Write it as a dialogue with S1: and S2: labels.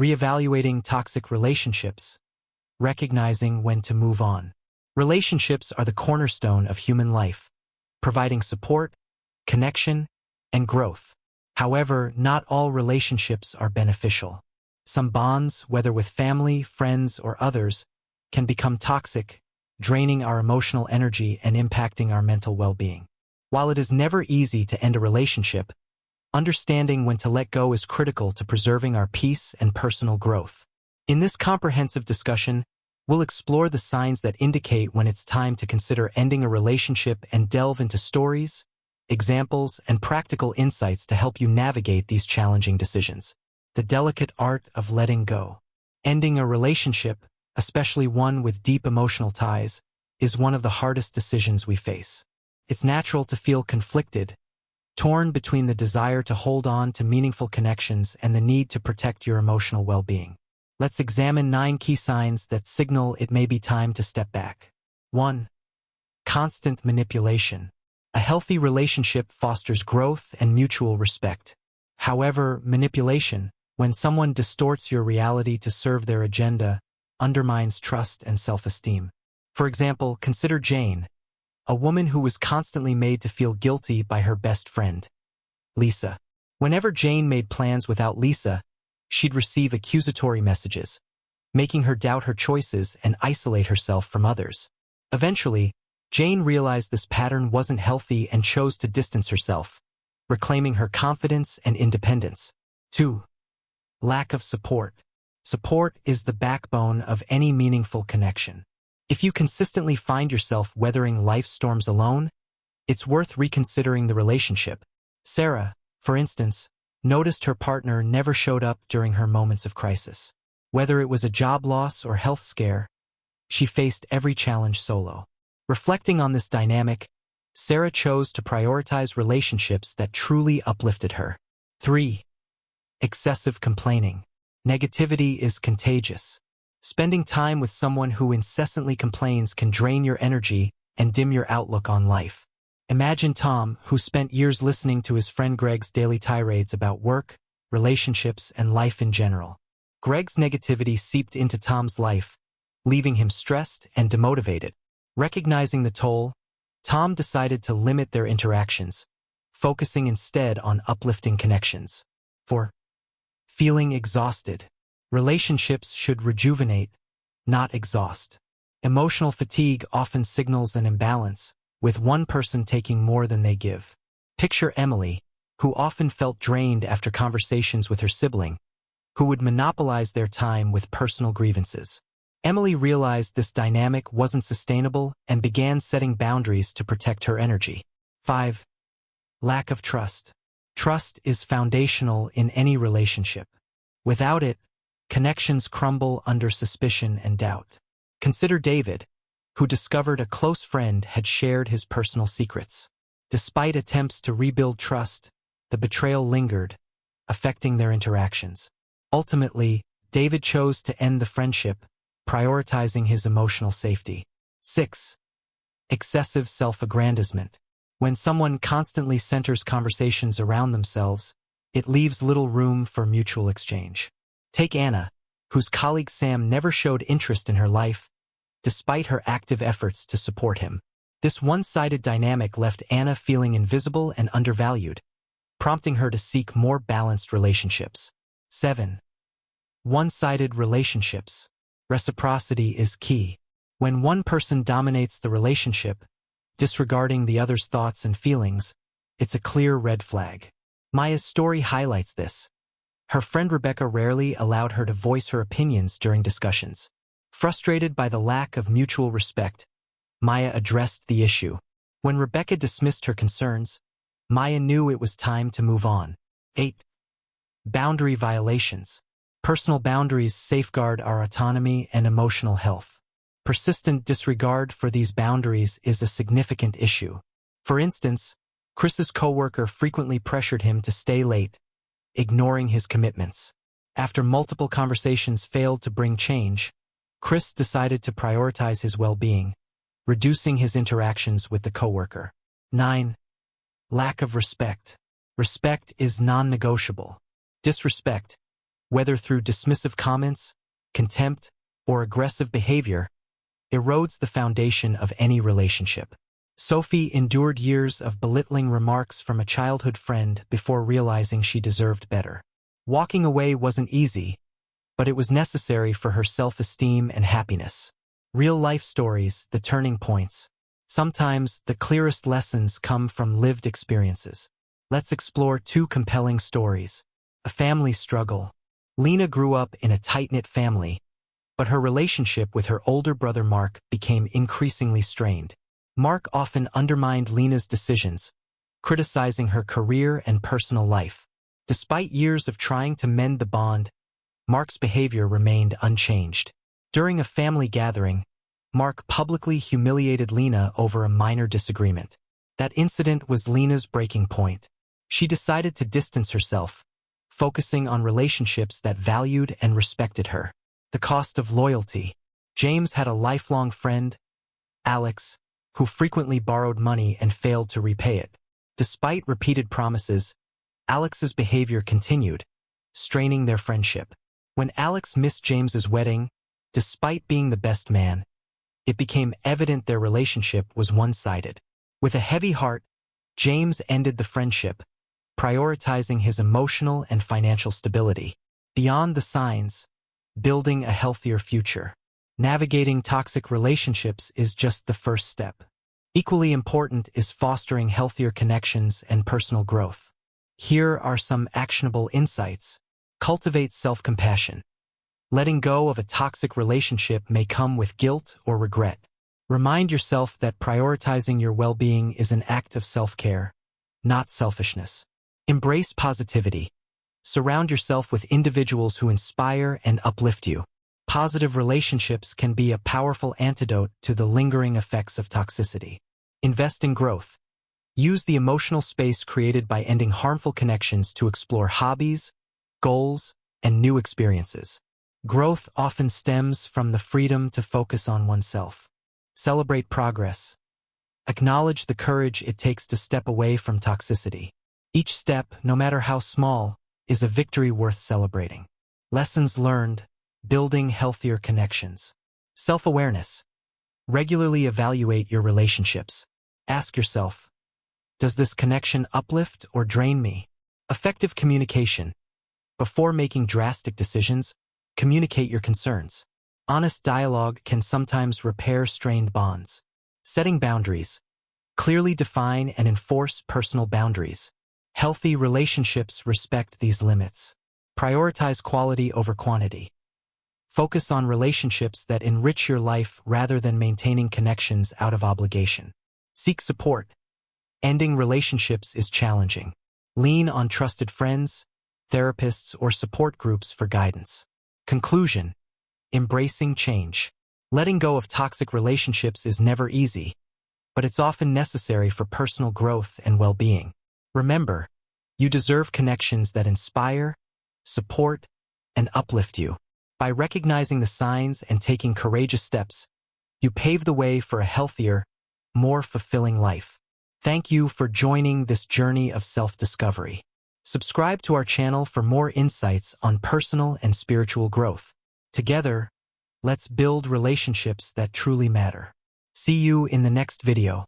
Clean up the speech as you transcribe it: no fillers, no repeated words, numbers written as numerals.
S1: Reevaluating toxic relationships. Recognizing when to move on. Relationships are the cornerstone of human life, providing support, connection, and growth. However, not all relationships are beneficial. Some bonds, whether with family, friends, or others, can become toxic, draining our emotional energy and impacting our mental well-being. While it is never easy to end a relationship, understanding when to let go is critical to preserving our peace and personal growth. In this comprehensive discussion, we'll explore the signs that indicate when it's time to consider ending a relationship and delve into stories, examples, and practical insights to help you navigate these challenging decisions. The delicate art of letting go. Ending a relationship, especially one with deep emotional ties, is one of the hardest decisions we face. It's natural to feel conflicted, torn between the desire to hold on to meaningful connections and the need to protect your emotional well-being. Let's examine 9 key signs that signal it may be time to step back. 1. Constant manipulation. A healthy relationship fosters growth and mutual respect. However, manipulation, when someone distorts your reality to serve their agenda, undermines trust and self-esteem. For example, consider Jane, a woman who was constantly made to feel guilty by her best friend, Lisa. Whenever Jane made plans without Lisa, she'd receive accusatory messages, making her doubt her choices and isolate herself from others. Eventually, Jane realized this pattern wasn't healthy and chose to distance herself, reclaiming her confidence and independence. 2. Lack of support. Support is the backbone of any meaningful connection. If you consistently find yourself weathering life's storms alone, it's worth reconsidering the relationship. Sarah, for instance, noticed her partner never showed up during her moments of crisis. Whether it was a job loss or health scare, she faced every challenge solo. Reflecting on this dynamic, Sarah chose to prioritize relationships that truly uplifted her. 3. Excessive complaining. Negativity is contagious. Spending time with someone who incessantly complains can drain your energy and dim your outlook on life. Imagine Tom, who spent years listening to his friend Greg's daily tirades about work, relationships, and life in general. Greg's negativity seeped into Tom's life, leaving him stressed and demotivated. Recognizing the toll, Tom decided to limit their interactions, focusing instead on uplifting connections. 4. Feeling exhausted. Relationships should rejuvenate, not exhaust. Emotional fatigue often signals an imbalance, with one person taking more than they give. Picture Emily, who often felt drained after conversations with her sibling, who would monopolize their time with personal grievances. Emily realized this dynamic wasn't sustainable and began setting boundaries to protect her energy. 5. Lack of trust. Trust is foundational in any relationship. Without it, connections crumble under suspicion and doubt. Consider David, who discovered a close friend had shared his personal secrets. Despite attempts to rebuild trust, the betrayal lingered, affecting their interactions. Ultimately, David chose to end the friendship, prioritizing his emotional safety. 6. Excessive self-aggrandizement. When someone constantly centers conversations around themselves, it leaves little room for mutual exchange. Take Anna, whose colleague Sam never showed interest in her life, despite her active efforts to support him. This one-sided dynamic left Anna feeling invisible and undervalued, prompting her to seek more balanced relationships. 7. One-sided relationships. Reciprocity is key. When one person dominates the relationship, disregarding the other's thoughts and feelings, it's a clear red flag. Maya's story highlights this. Her friend Rebecca rarely allowed her to voice her opinions during discussions. Frustrated by the lack of mutual respect, Maya addressed the issue. When Rebecca dismissed her concerns, Maya knew it was time to move on. 8. Boundary violations. Personal boundaries safeguard our autonomy and emotional health. Persistent disregard for these boundaries is a significant issue. For instance, Chris's coworker frequently pressured him to stay late, ignoring his commitments. After multiple conversations failed to bring change, Chris decided to prioritize his well-being, reducing his interactions with the coworker. 9. Lack of respect. Respect is non-negotiable. Disrespect, whether through dismissive comments, contempt, or aggressive behavior, erodes the foundation of any relationship. Sophie endured years of belittling remarks from a childhood friend before realizing she deserved better. Walking away wasn't easy, but it was necessary for her self-esteem and happiness. Real-life stories, the turning points. Sometimes the clearest lessons come from lived experiences. Let's explore two compelling stories. A family struggle. Lena grew up in a tight-knit family, but her relationship with her older brother Mark became increasingly strained. Mark often undermined Lena's decisions, criticizing her career and personal life. Despite years of trying to mend the bond, Mark's behavior remained unchanged. During a family gathering, Mark publicly humiliated Lena over a minor disagreement. That incident was Lena's breaking point. She decided to distance herself, focusing on relationships that valued and respected her. The cost of loyalty. James had a lifelong friend, Alex, who frequently borrowed money and failed to repay it. Despite repeated promises, Alex's behavior continued, straining their friendship. When Alex missed James's wedding, despite being the best man, it became evident their relationship was one-sided. With a heavy heart, James ended the friendship, prioritizing his emotional and financial stability. Beyond the signs, building a healthier future. Navigating toxic relationships is just the first step. Equally important is fostering healthier connections and personal growth. Here are some actionable insights. Cultivate self-compassion. Letting go of a toxic relationship may come with guilt or regret. Remind yourself that prioritizing your well-being is an act of self-care, not selfishness. Embrace positivity. Surround yourself with individuals who inspire and uplift you. Positive relationships can be a powerful antidote to the lingering effects of toxicity. Invest in growth. Use the emotional space created by ending harmful connections to explore hobbies, goals, and new experiences. Growth often stems from the freedom to focus on oneself. Celebrate progress. Acknowledge the courage it takes to step away from toxicity. Each step, no matter how small, is a victory worth celebrating. Lessons learned. Building healthier connections. Self-awareness. Regularly evaluate your relationships. Ask yourself, does this connection uplift or drain me? Effective communication. Before making drastic decisions, communicate your concerns. Honest dialogue can sometimes repair strained bonds. Setting boundaries. Clearly define and enforce personal boundaries. Healthy relationships respect these limits. Prioritize quality over quantity. Focus on relationships that enrich your life rather than maintaining connections out of obligation. Seek support. Ending relationships is challenging. Lean on trusted friends, therapists, or support groups for guidance. Conclusion. Embracing change. Letting go of toxic relationships is never easy, but it's often necessary for personal growth and well-being. Remember, you deserve connections that inspire, support, and uplift you. By recognizing the signs and taking courageous steps, you pave the way for a healthier, more fulfilling life. Thank you for joining this journey of self-discovery. Subscribe to our channel for more insights on personal and spiritual growth. Together, let's build relationships that truly matter. See you in the next video.